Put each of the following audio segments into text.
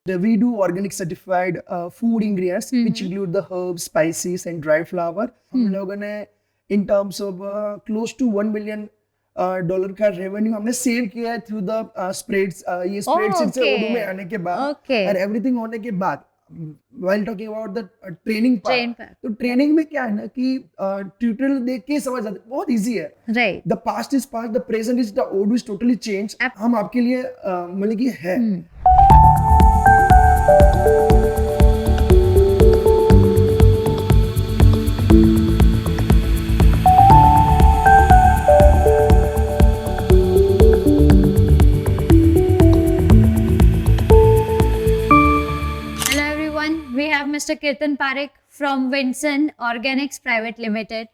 We do organic certified food ingredients which include the herbs, spices and dry flower. हम लोगों ने in terms of close to 1 million dollar का revenue हमने save किया है through the spreads, ये spreadsheet से okay. ओडू में आने के बाद Okay. और एवरीथिंग होने के बाद while talking about the training Train part, part. तो ट्रेनिंग में क्या है ना कि ट्यूटोरियल देख के समझ जाते, बहुत इजी है. Right. The past is past, the present is, the Odoo is totally change. हम आपके लिए मतलब कि है. Hello everyone, we have Mr. Kirtan Parekh from Winson Organics Private Limited.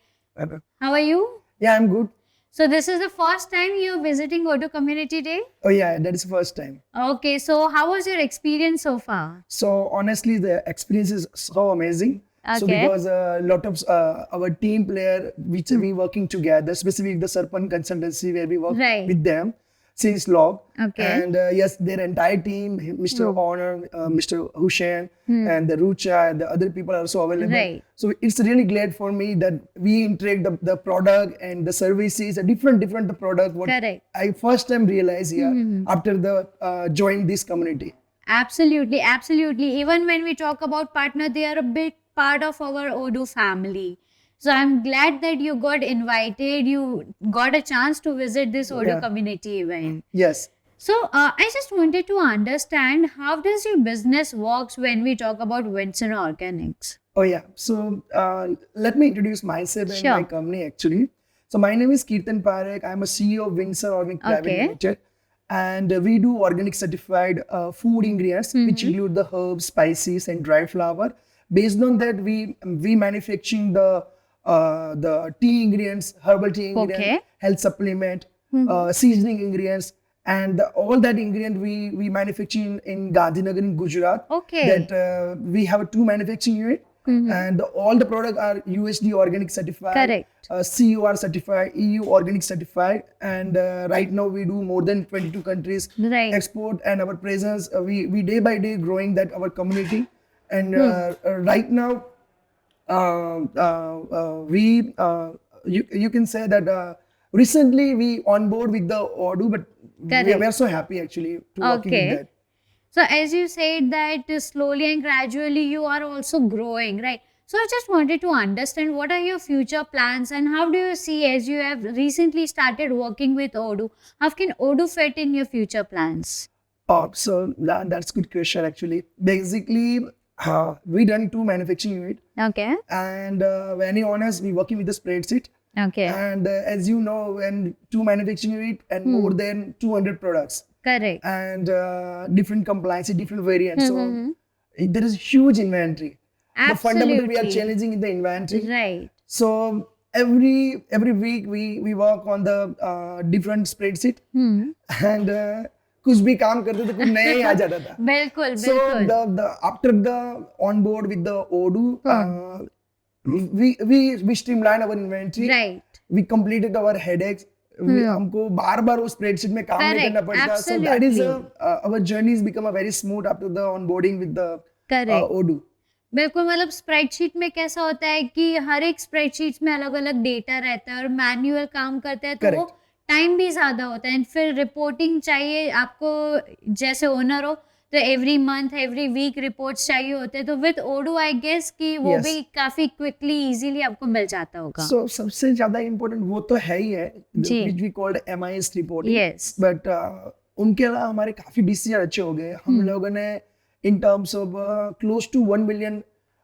How are you? Yeah, I'm good. So this is the first time you're visiting Odu Community Day? Oh yeah, that is first time. Okay, so how was your experience so far? So honestly, the experience is so amazing. So Okay. because a lot of our team player, which we working together, specifically the Sarpan consultancy where we work Right. with them since long. Okay. And yes, their entire team, Mr. Honor, Mr. Hushain, and the Rucha and the other people are also available. Right. So it's really glad for me that we interact the product and the services, a different the product. What Correct. I first time realized here after the join this community. Absolutely, absolutely. Even when we talk about partner, they are a big part of our Odu family. So I'm glad that you got invited, you got a chance to visit this Odu Yeah. community event. Yes. So I just wanted to understand, how does your business works when we talk about Winson Organics? Oh yeah. So let me introduce myself and Sure. my company actually. So my name is Kirtan Parekh. I'm a CEO of Windsor Organic Private Okay. Limited, and we do organic certified food ingredients which include the herbs, spices, and dry flower. Based on that, we manufacturing the tea ingredients, herbal tea ingredients, Okay. health supplement, seasoning ingredients, and all that ingredient we manufacture in Gandhinagar in Gujarat. Okay. That we have a 2 manufacturing unit, and all the products are USD organic certified, Correct. COR certified, EU organic certified, and right now we do more than 22 countries Right. export, and our presence we day by day growing that our community, and right now we you can say that recently we on board with the Odoo, but we are so happy actually to working Okay. with that. So as you said that slowly and gradually you are also growing, right? So I just wanted to understand, what are your future plans and how do you see, as you have recently started working with Odoo, how can Odoo fit in your future plans? So that's good question actually. Basically, we done 2 manufacturing unit, Okay. and very honest, we working with the spreadsheet. Okay. And as you know, when 2 manufacturing unit and more than 200 products Correct. and different compliance, different variants, so there is huge inventory. But fundamentally, we are Absolutely. challenging in the inventory. Right. So every week we work on the different spreadsheet, and कुछ भी काम करते थे, कुछ नया ही आ जाता था. बिल्कुल So बिल्कुल. the after the on board with the Odoo, we streamline our inventory. Right. We completed our headaches. हमको बार बार वो स्प्रेडशीट में काम नहीं Correct. करना पड़ता. So that is Absolutely. our journey has become a very smooth after the onboarding with the Correct. Odoo. बिल्कुल, मतलब spreadsheet में कैसा होता है कि हर एक स्प्रेडशीट में अलग अलग डेटा रहता है और मैन्युअल काम करते हैं, तो वो Correct. टाइम भी ज़्यादा होता है. एंड फिर रिपोर्टिंग चाहिए आपको, जैसे ओनर हो तो every month every week reports चाहिए होते हैं. तो विद ओडू आई गेस कि वो Yes. भी काफ़ी क्विकली इजीली आपको मिल जाता होगा. So सबसे ज्यादा इम्पोर्टेंट वो तो है ही है, जी. which we called MIS reporting. Yes. But उनके अलावा हमारे काफी डिसीजन अच्छे हो गए. हम लोगों ने in terms of close to 1 million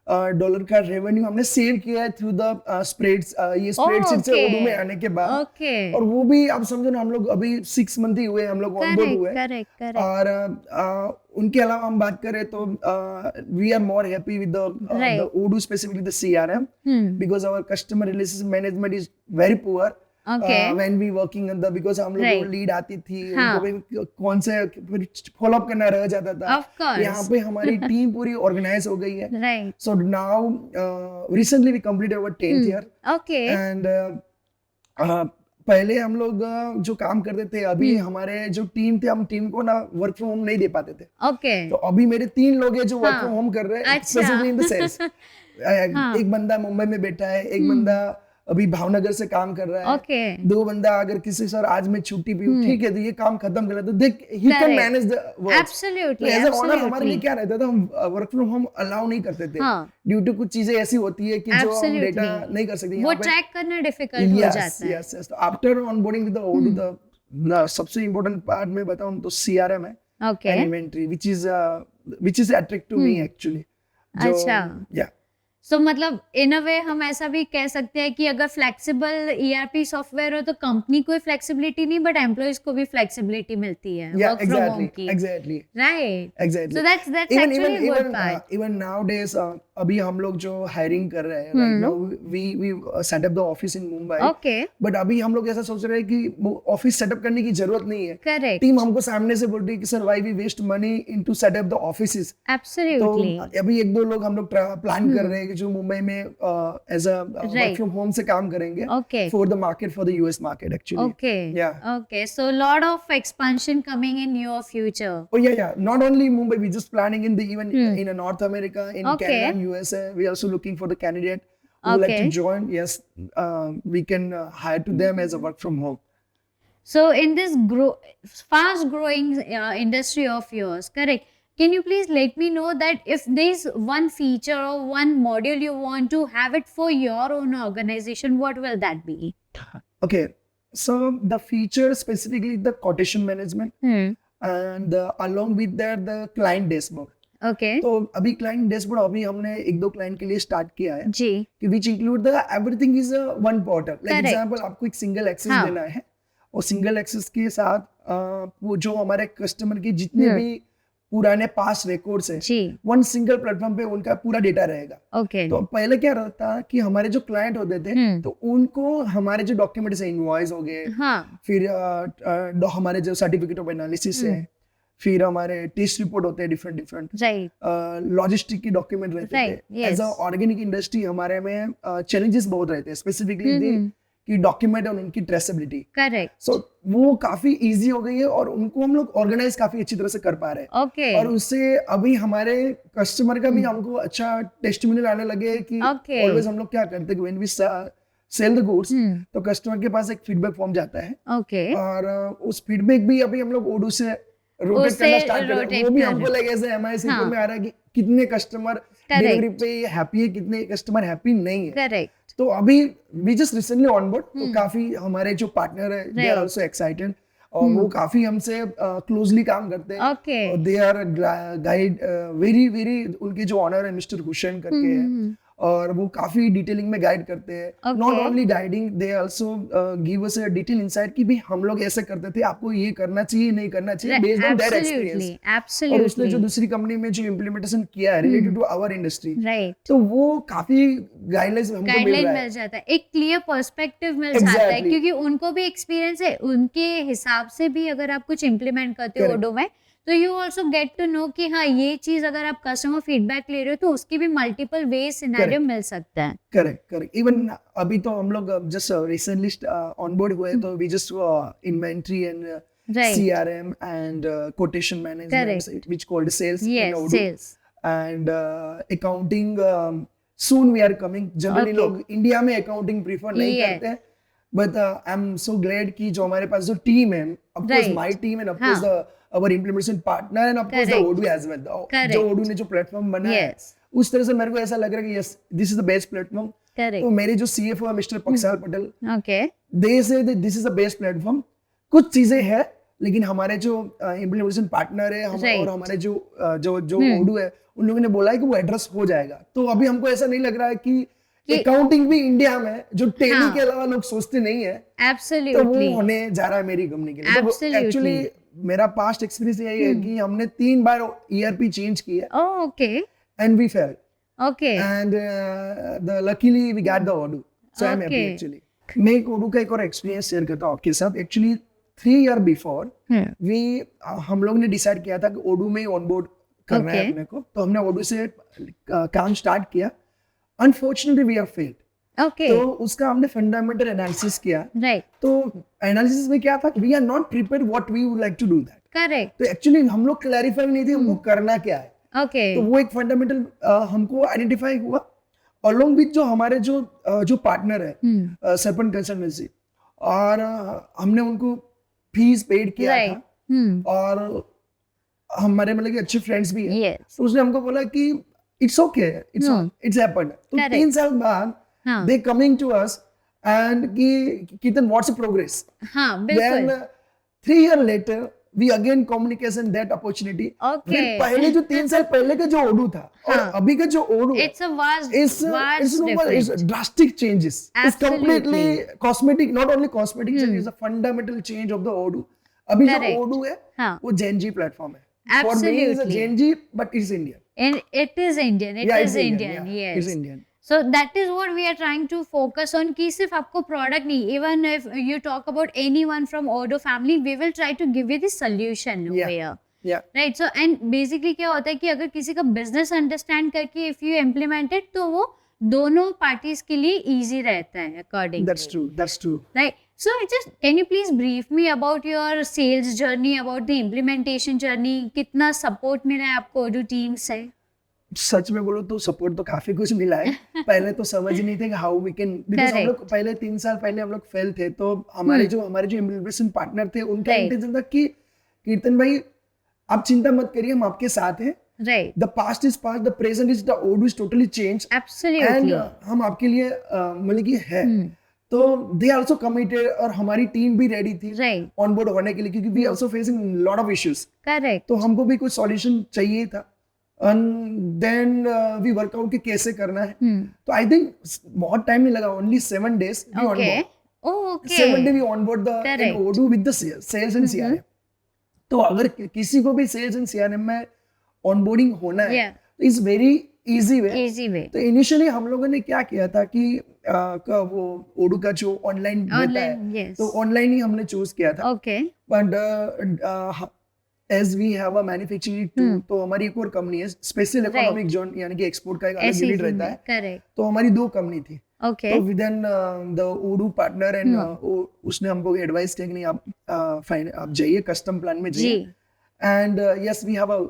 dollar का रेवेन्यू हमने सेव किया है थ्रू द स्प्रेड्स, ये स्प्रेडशीट से okay. ओडू में आने के बाद. ओके. और वो भी आप समझो ना, हम लोग अभी 6 मंथ ही हुए, हम लोग ऑन बोर्ड करेक्ट हुए. Correct correct. और उनके अलावा हम बात करें तो we are more happy with Right. The Odoo, specifically the CRM, because our customer relationship management is very poor. Okay. When we working on the, because हम लोग Right. को लीड आती थी, हाँ. उनको भी कौन से फॉलो अप करना रह जाता था. Of course. यहाँ पे हमारी टीम पूरी ऑर्गेनाइज हो गई है. Right. So now recently we completed our 10th year, okay. and पहले हम लोग जो काम करते थे, अभी हमारे जो टीम थे, हम टीम को ना वर्क फ्रॉम होम नहीं दे पाते थे। ओके तो अभी मेरे 3 लोग हैं जो वर्क हाँ, फ्रॉम होम कर रहे हैं, अच्छा। Specifically in the sales. हाँ, एक बंदा मुंबई में बैठा है, एक बंदा अभी भावनगर से काम कर रहा है, ओके 2 बंदा अगर किसी सर आज मैं छुट्टी भी हूँ, ठीक है, तो ये काम खत्म कर ले, तो देख he can Correct. Manage the work. तो एब्सोल्युटली एज अ ओनर हमारे लिए एब्सोल्युटली क्या रहता था, हम वर्क फ्रॉम होम अलाउ नहीं करते थे, हाँ ड्यू टू कुछ चीजें ऐसी होती है कि जो हम डेटा एब्सोल्युटली नहीं कर सकते वो यहाँ पे। ट्रैक करना डिफिकल्ट हो यस जाता है यस यस। तो after onboarding with the Odoo, the सबसे इम्पोर्टेंट पार्ट में बताऊं तो सीआरएम है okay and inventory, which is attract to me actually। जो अच्छा या सो मतलब इन अ वे हम ऐसा भी कह सकते हैं कि अगर फ्लेक्सिबल ईआरपी सॉफ्टवेयर हो तो कंपनी को फ्लेक्सिबिलिटी नहीं बट एम्प्लॉयज को भी फ्लेक्सिबिलिटी मिलती है या वर्क फ्रॉम होम एग्जैक्टली की exactly right exactly. So that's actually good part even nowadays अभी हम लोग जो हायरिंग कर रहे हैं, right now we set up the office in Mumbai, okay but अभी हम लोग ऐसा सोच रहे हैं कि ऑफिस सेटअप करने की जरूरत नहीं है। करेक्ट टीम हमको सामने से बोल रही है कि sir why we waste money into set up the offices. तो एब्सोल्युटली अभी 1-2 लोग हम लोग प्लान कर रहे हैं कि जो मुंबई में as a work from home से काम करेंगे okay for the market, for the US market actually. Okay. Yeah. Okay. So lot of expansion coming in your future. Oh yeah. Not only Mumbai, we're just planning in the even in North America, in Okay. Canada and USA. We're also looking for the candidate who would like to Okay. join. Yes, we can hire to them as a work from home. So in this fast growing industry of yours, correct? Can you please let me know that if there's one feature or one module you want to have it for your own organization, what will that be? Okay, so the feature specifically the quotation management and along with that the client dashboard. Okay. तो अभी client dashboard अभी हमने 1-2 client के लिए start किया है जी कि which include the everything is one portal. Like Correct. Example आपको एक सिंगल एक्सेस हाँ. देना है और सिंगल एक्सेस के साथ वो जो हमारे कस्टमर के जितने भी पुराने पास रिकॉर्ड्स है, जी वन सिंगल प्लेटफॉर्म पे उनका पूरा डेटा रहेगा। ओके तो पहले क्या रहता कि हमारे जो क्लाइंट होते थे तो उनको हमारे जो डॉक्यूमेंट्स है, इनवॉइस हो गए, हाँ फिर हमारे जो सर्टिफिकेट ऑफ एनालिसिस है, फिर हमारे टेस्ट रिपोर्ट होते हैं डिफरेंट राइट लॉजिस्टिक की डॉक्यूमेंट रहते Right, थे। yes. As a organic industry हमारे में चैलेंजेस बहुत रहते हैं, स्पेसिफिकली कि डॉक्यूमेंट और उनकी ट्रेसेबिलिटी। करेक्ट सो वो काफी इजी हो गई है और उनको हम लोग ऑर्गेनाइज काफी अच्छी तरह से कर पा रहे हैं। ओके और उससे अभी हमारे कस्टमर का भी हमको अच्छा टेस्टिमोनियल आने लगे कि Okay. ऑलवेज हम लोग क्या करते हैं, when we sell the goods तो कस्टमर के पास एक फीडबैक फॉर्म जाता है ओके और उस फीडबैक भी अभी हम लोग ओडू से रोटेट उससे करना स्टार्ट कर रहे हैं। rotate वो भी कर हमको रहे लगे ऐसे एमआईएस हाँ. में आ रहा है कि कितने कस्टमर डिलीवरी पे हैप्पी है, कितने कस्टमर हैप्पी नहीं है। करेक्ट तो अभी वी जस्ट रिसेंटली ऑनबोर्ड, तो काफी हमारे जो पार्टनर है they are Right. Also excited और वो काफी हमसे क्लोजली काम करते हैं। Okay they are guide very very, उनके जो ऑनर है मिस्टर हुसैन करके है और वो काफी डिटेलिंग में गाइड करते हैं। Okay. Not only guiding, they also give us a detail insight कि भाई हम लोग ऐसे करते थे, आपको ये करना चाहिए नहीं करना चाहिए, बेस्ड ऑन दैट एक्सपीरियंस। और उसने जो एब्सोल्युटली दूसरी कंपनी में जो इम्प्लीमेंटेशन किया है related to our industry, right तो वो काफी गाइडलाइंस हमको मिल गाइडलाइन रहा मिल है। जाता है, एक क्लियर पर्सपेक्टिव मिल जाता है Exactly. क्योंकि उनको भी एक्सपीरियंस है, उनके हिसाब से भी अगर आप कुछ इम्प्लीमेंट करते हो Correct. ओडो में तो you also get to know कि हाँ ये चीज अगर आप कस्टमर फीडबैक ले रहे हो तो उसकी भी मल्टीपल वे सिनेरियो मिल सकता है। करेक्ट इवन अभी तो हम लोग जस्ट रिसेंटली ऑनबोर्ड हुए, तो we just inventory and right CRM and quotation management, Correct. which called sales in yes Odoo, sales and accounting. Soon we are coming. Generally Okay. लोग India में accounting prefer नहीं Yeah. करते, but I am so glad कि जो हमारे पास जो team है, of course Right. My team and of हाँ. Course our implementation partner and of course the Correct. Odoo as well. Correct. जो Odoo ने जो प्लेटफॉर्म बनाया है, Yes. उस तरह से मेरे को ऐसा लग रहा है कि yes this is the best platform. तो करेक्ट मेरे जो CFO है मिस्टर पक्साल पटेल, ओके दे से this is the best platform. कुछ चीजें हैं लेकिन हमारे जो इम्प्लीमेंटेशन पार्टनर है Right. और हमारे जो Odoo है, उन लोगों ने बोला है कि वो एड्रेस हो जाएगा। तो अभी हमको ऐसा नहीं लग रहा है कि अकाउंटिंग भी इंडिया में जो टेली हाँ. के अलावा लोग सोचते नहीं है, तो वो एब्सोल्युटली होने जा रहा है मेरी कंपनी के लिए। तो Absolutely. एक्चुअली मेरा पास्ट एक्सपीरियंस यही है कि हमने 3 बार ERP चेंज किया okay and we fail okay and the luckily we got the Odoo, so I'm happy Okay. actually। मैं एक Odoo का एक और एक्सपीरियंस शेयर करता हूँ आपके साथ। एक्चुअली 3 year before हम लोग ने डिसाइड किया था कि Odoo में ही ऑनबोर्ड करना है Okay. अपने को, तो हमने Odoo से काम स्टार्ट किया। Unfortunately we are failed. Okay. तो उसका हमने फंडामेंटल एनालिसिस किया. Right. तो एनालिसिस में क्या था, we are not prepare what we would like to do that. Correct. तो एक्चुअली हम लोग क्लैरिफाई नहीं थे हमको करना क्या है. Okay. तो वो एक फंडामेंटल हमको आइडेंटिफाई हुआ अलोंग विथ जो हमारे जो पार्टनर है सरपंच कंसल्टेंसी, और हमने उनको फीस पेड किया Right. था, और हमारे मतलब कि अच्छे फ्रेंड्स भी हैं. Yes. तो उसने हमको बोला कि इट्स ओके, इट्स हैपेंड. तो Correct. 3 साल बाद हाँ. They coming to us and कि कीर्तन व्हाट्स द प्रोग्रेस. हाँ, Then बिल्कुल. 3 years later we again communication that opportunity. Okay. फिर पहले जो 3 साल पहले का जो ओडू था और हाँ. अभी का जो ओडू है, It's a vast it's difference. drastic changes. It's Absolutely. completely cosmetic, not only cosmetic change, it's a fundamental change of the Odoo. अभी जो Correct. Odoo है हाँ. वो Gen Z platform है. For me it's a Absolutely. Gen Z but it's Indian. And it is Indian. It Yeah, is it's Indian. yeah, Yes. it's Indian. So that is what we are trying to focus on कि सिर्फ आपको product नहीं, even if you talk about anyone from Odoo family, we will try to give you the solution Yeah. over here. Yeah. Right. So and basically क्या होता है कि अगर किसी का business understand करके if you implement it, तो वो दोनों parties के लिए easy रहता है according. That's true. That's true. Right. So just can you please brief me about your sales journey, about the implementation journey? कितना support मिला है आपको Odoo team से? सच में बोलो तो सपोर्ट तो काफी कुछ मिला है. पहले तो समझ ही नहीं थे कि हाउ वी कैन, बिकॉज हम लोग पहले 3 साल पहले हम लोग फेल थे. तो हमारे जो इम्प्लीमेंटेशन पार्टनर थे उनका Right. इंटेंशन था कि कीर्तन भाई आप चिंता मत करिए, हम आपके साथ हैं. Right. The past is past, the present is, the Odoo is totally change, and Absolutely. हम आपके लिए मतलब कि है. तो दे आल्सो कमिटेड और हमारी टीम भी रेडी थी Right. ऑन बोर्ड होने के लिए, क्योंकि we also facing lot of issues. Correct. तो हमको भी कुछ सॉल्यूशन चाहिए था. एंड देन वी वर्कआउट कि कैसे करना है. तो आई थिंक बहुत टाइम नहीं लगा, only 7 days we Okay. onboard. Oh, okay. 7 day we onboard the Correct. Odoo with the sales and CRM. तो अगर किसी को भी सेल्स एंड सीआरएम में ऑनबोर्डिंग होना है Yeah. तो is very easy way. Easy way. तो इनिशियली हम लोगों ने क्या किया था कि वो ओडू का जो ऑनलाइन होता Online. है Yes. तो ऑनलाइन ही हमने चूज किया था. Okay. But as we have a manufacturing tool, तो हमारी एक और कंपनी है स्पेशल इकोनॉमिक जोन, यानी कि एक्सपोर्ट का एक अलग यूनिट रहता है. Correct. तो हमारी 2 कंपनी थी. Okay. तो within the Odoo partner and उसने हमको एडवाइस किया कि नहीं आप जाइए कस्टम प्लान में जाइए. जी. And yes, we have a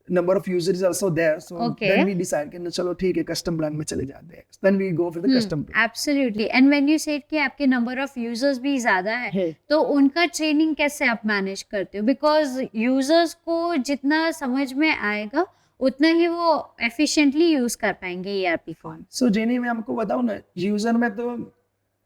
number of users also there. So Okay. then we decide कि चलो ठीक है custom plan में चले जाते हैं. Then we go for the custom plan. Absolutely. And when you said कि आपके number of users भी ज़्यादा है, तो उनका ट्रेनिंग कैसे आप मैनेज करते हो? बिकॉज यूजर्स को जितना समझ में आएगा उतना ही वो एफिशिएंटली यूज कर पाएंगे ERP फॉर्म. So जेनी मैं आपको बताऊँ ना, यूजर में तो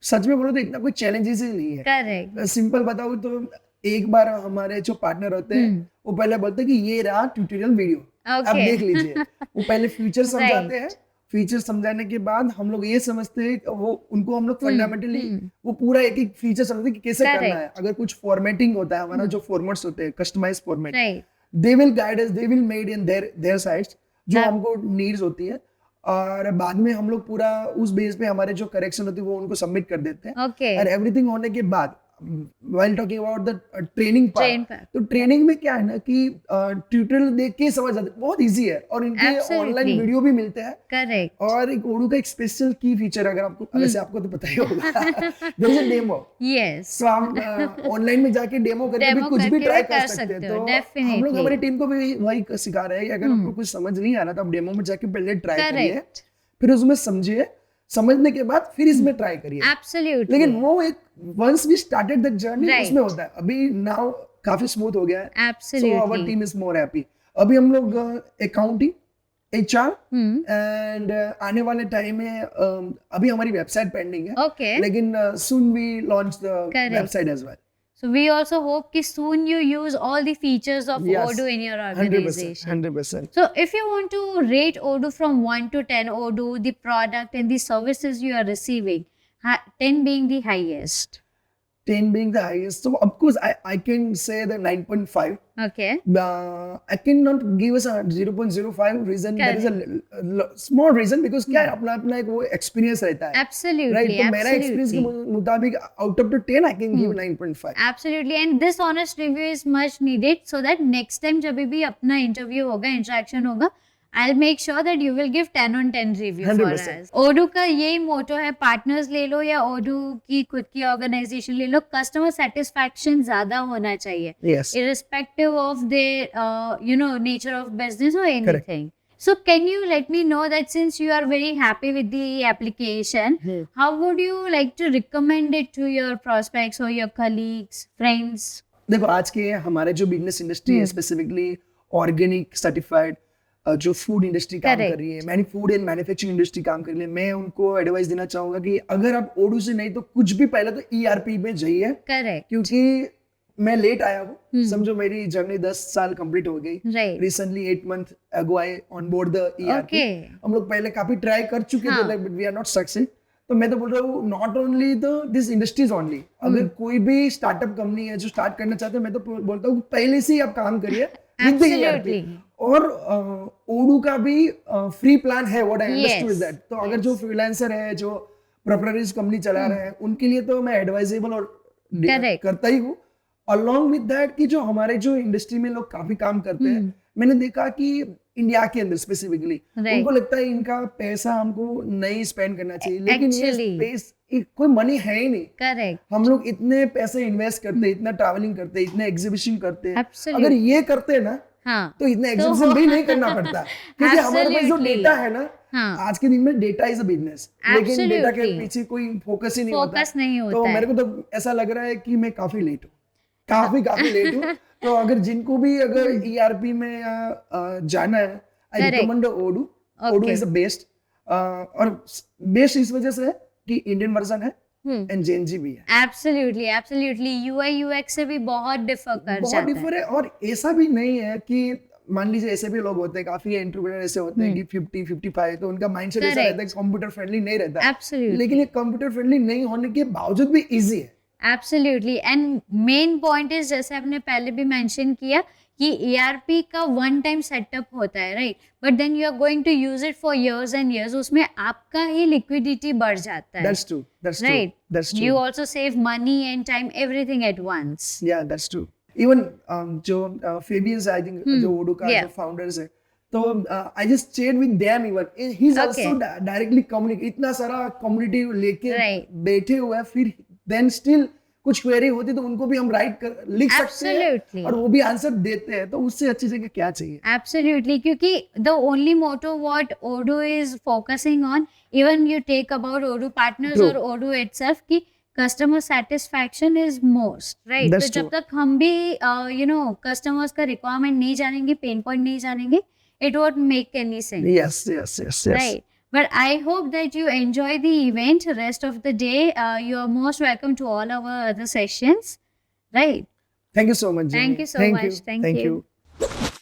सच में बोलो तो इतना कोई चैलेंजेस ही नहीं है. करेक्ट. सिंपल बताऊँ तो एक बार हमारे जो पार्टनर होते हैं वो पहले बोलते हैं कि ये रहा ट्यूटोरियल वीडियो, आप Okay. देख लीजिए. वो पहले फीचर समझाते Right. हैं. फीचर समझाने के बाद हम लोग ये समझते हैं कि वो उनको हम लोग फंडामेंटली वो पूरा एक एक फीचर समझते हैं कि कैसे Correct. करना है. अगर कुछ फॉर्मेटिंग होता है, हमारा जो फॉर्मेट्स होते हैं customize format, right. They will guide us, they will made in their sides जो That- हमको नीड्स होती है. और बाद में हम लोग पूरा उस बेस पे हमारे जो करेक्शन होती है वो उनको सबमिट कर देते हैं. ओके. और एवरीथिंग होने के बाद while talking about the training Train part, part. तो ट्रेनिंग में क्या है ना कि ट्यूटोरियल देख के समझ जाते हैं, बहुत इजी है. और इनके Absolutely. ऑनलाइन वीडियो भी मिलते हैं. करेक्ट. और एक ओडू का एक स्पेशल की फीचर अगर आपको वैसे आपको तो पता ही होगा, there is a demo. Yes. तो हम ऑनलाइन में जाके डेमो करके भी Demo कुछ भी करके ट्राई भी कर कर सकते हैं. सकते हो, तो हम लोग definitely. हमारी टीम को भी वही सिखा रहे हैं कि अगर आपको कुछ समझ नहीं आ रहा तो आप डेमो में जाके पहले ट्राई करिए, करेक्ट. फिर उसमें समझिए, समझने के बाद फिर इसमें ट्राई करिए. एब्सोल्युटली. लेकिन वो एक once we started the journey Right. उसमें होता है. अभी नाउ काफी स्मूथ हो गया है. सो आवर एब्सोल्युटली. Team is more happy. अभी हम लोग अकाउंटिंग, HR एंड आने वाले टाइम में अभी हमारी वेबसाइट पेंडिंग है, ओके. लेकिन soon we launch the Correct. Website as well. So we also hope कि soon you use all the features of Yes. Odoo in your 100%. organization. 100%. So if you want to rate Odoo from 1 to 10, Odoo, the product and the services you are receiving, 10 being the highest. 10 being the highest. So of course I can say the 9.5. Okay. I cannot give us a 0.05 reason. There is a small reason because क्या है, अपना अपना एक वो experience रहता है. Absolutely. Right? तो मेरा experience के Absolutely. मुताबिक out of the 10 I can give 9.5. Absolutely. And this honest review is much needed so that next time जब भी अपना interview होगा, interaction होगा, I'll make sure that you will give 10 on 10 review for 100%. us. Odoo का यही मोटो है, partners ले लो या Odoo की खुद की ऑर्गेनाइजेशन ले लो, कस्टमर सेटिस्फैक्शन ज्यादा होना चाहिए, Yes. irrespective of their nature of business or anything. So can you let me know that since you are very happy with the application, how would you like to recommend it to your prospects or your colleagues, friends? देखो आज के हमारे जो business industry है specifically organic certified जो food industry काम Correct. कर रही है, फूड एंड मैन्युफैक्चरिंग इंडस्ट्री काम कर रही है, मैं उनको एडवाइस देना चाहूंगा कि अगर आप ओडू से नहीं तो कुछ भी पहले तो ERP में जाइए, Correct. क्योंकि मैं लेट आया हूँ, समझो मेरी जर्नी 10 साल कंप्लीट हो गई, Right. Recently 8 month ago I on board the ERP। Okay. हम लोग पहले काफी ट्राई कर चुके थे, हाँ. But we are not success. तो मैं तो बोल रहा हूँ not only the this industries only, अगर कोई भी स्टार्टअप कंपनी है जो स्टार्ट करना चाहते हैं, मैं तो बोलता हूँ पहले से ही आप काम करिए विद द ERP। और ओडू का भी फ्री प्लान है, what I understood is that. तो अगर जो फ्रीलांसर है, जो प्रोप्राइटरीज कंपनी चला रहे हैं, उनके लिए तो मैं एडवाइजेबल और Correct. करता ही हूँ। अलॉन्ग विद दैट कि जो हमारे जो इंडस्ट्री में लोग काफी काम करते हैं, मैंने देखा कि इंडिया के अंदर स्पेसिफिकली Right. उनको लगता है इनका पैसा हमको नहीं स्पेंड करना चाहिए, लेकिन ये Actually. स्पेस कोई मनी है ही नहीं। Correct. हम लोग इतने पैसे इन्वेस्ट करते हैं, इतना ट्रैवलिंग करते हैं, इतने एग्जीबिशन करते हैं, Absolutely. अगर ये करते हैं ना हाँ. तो इतना एग्जीबिशन भी नहीं करना पड़ता, क्योंकि हमारे पास जो Absolutely. डेटा है ना, हाँ. आज के दिन में डेटा इज अ बिजनेस, लेकिन डेटा के Absolutely. पीछे कोई फोकस ही नहीं Focus होता। नहीं तो होता है. मेरे को तो ऐसा लग रहा है कि मैं काफी लेट हूँ, काफी लेट हूँ। तो अगर जिनको भी अगर ERP में जाना है, I Correct. Recommend Odoo. Odoo is the best, और बेस्ट इस वजह से है कि इंडियन वर्जन है एंड जेएनजी भी है, Absolutely, absolutely. UI UX से भी बहुत डिफर कर बहुत जाता है. डिफर है। और ऐसा भी नहीं है कि मान लीजिए ऐसे भी लोग होते हैं, काफी एंटरप्रेन्योर ऐसे होते हैं कि 50-55, तो उनका माइंडसेट ऐसा Correct. रहता है कंप्यूटर फ्रेंडली नहीं रहता, Absolutely. लेकिन ये कंप्यूटर फ्रेंडली नहीं होने के बावजूद भी इजी है। Absolutely, and main point is जैसे आपने पहले भी मेंशन किया कि ERP का वन टाइम सेटअप होता है, right, but then you are going to use it for years and years, उसमें आपका ही लिक्विडिटी बढ़ जाता है, That's true. That's true. Right, That's true. You also save money and time, everything at once. Yeah, that's true. Even जो Fabian's, I think जो ओडू का Yeah. जो founders है, तो I just chatted with them even. He's Okay. also directly communicate, इतना सारा community लेके Right. बैठे हुए हैं, फिर then still कुछ क्वेरी होती तो उनको भी हम लिख सकते हैं Absolutely. और वो भी आंसर देते हैं, तो उससे अच्छी जगह क्या चाहिए। Absolutely, क्योंकि the only motto what Odoo is focusing on, even you take about Odoo partners True. or Odoo itself, कि customer satisfaction is most, right? That's तो जब true. तक हम भी customers का requirement नहीं जानेंगे, pain point नहीं जानेंगे, it won't make any sense. Yes. Right. But I hope that you enjoy the event rest of the day. You are most welcome to all our other sessions. Right. Thank you so much, Jimmy. Thank you so much. Thank you. you.